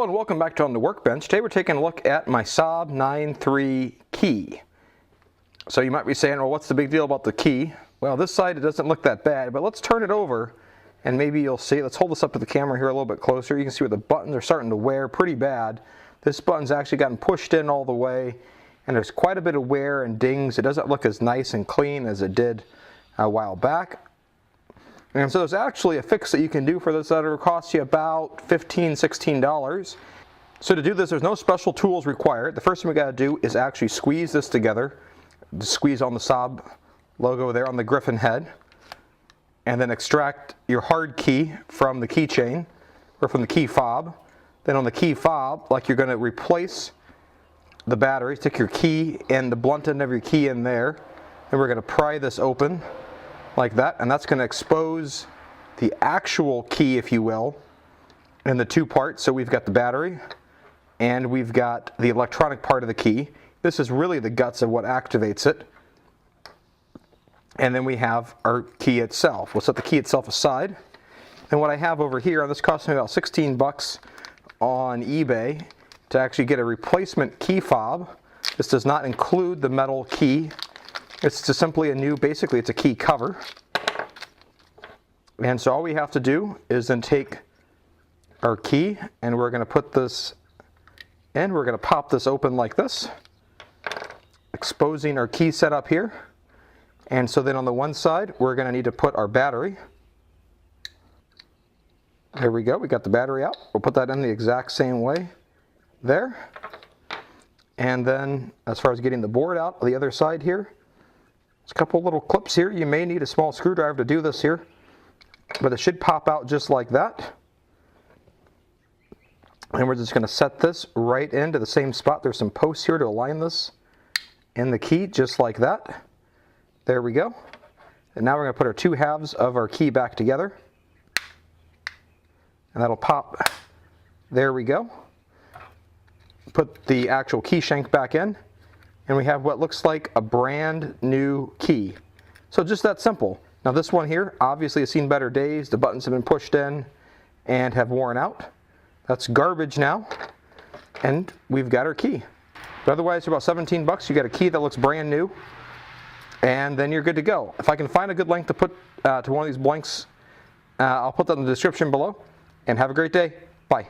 Hello and welcome back to On the Workbench. Today we're taking a look at my Saab 9.3 key. So you might be saying, well, what's the big deal about the key? Well, this side it doesn't look that bad, but let's turn it over and maybe you'll see. Let's hold this up to the camera here a little bit closer. You can see where the buttons are starting to wear pretty bad. This button's actually gotten pushed in all the way and there's quite a bit of wear and dings. It doesn't look as nice and clean as it did a while back. And so there's actually a fix that you can do for this that will cost you about $15, $16. So to do this, there's no special tools required. The first thing we got to do is actually squeeze this together. Squeeze on the Saab logo there on the Griffin head. And then extract your hard key from the keychain or from the key fob. Then on the key fob, like you're going to replace the battery, stick your key and the blunt end of your key in there. Then we're going to pry this open like that, and that's going to expose the actual key, if you will, in the two parts. So we've got the battery and we've got the electronic part of the key. This is really the guts of what activates it. And then we have our key itself. We'll set the key itself aside. And what I have over here, this cost me about 16 bucks on eBay to actually get a replacement key fob. This does not include the metal key. It's just simply a new, basically it's a key cover. And so all we have to do is then take our key and we're going to put this in. We're going to pop this open like this, exposing our key setup here. And so then on the one side, we're going to need to put our battery. There we go, we got the battery out. We'll put that in the exact same way there. And then as far as getting the board out on the other side here, there's a couple little clips here. You may need a small screwdriver to do this here, but it should pop out just like that. And we're just going to set this right into the same spot. There's some posts here to align this in the key, just like that. There we go. And now we're going to put our two halves of our key back together. And that'll pop. There we go. Put the actual key shank back in. And we have what looks like a brand new key. So just that simple. Now this one here obviously has seen better days. The buttons have been pushed in and have worn out. That's garbage now. And we've got our key. But otherwise, for about 17 bucks, you got a key that looks brand new. And then you're good to go. If I can find a good link to put to one of these blanks, I'll put that in the description below. And have a great day. Bye.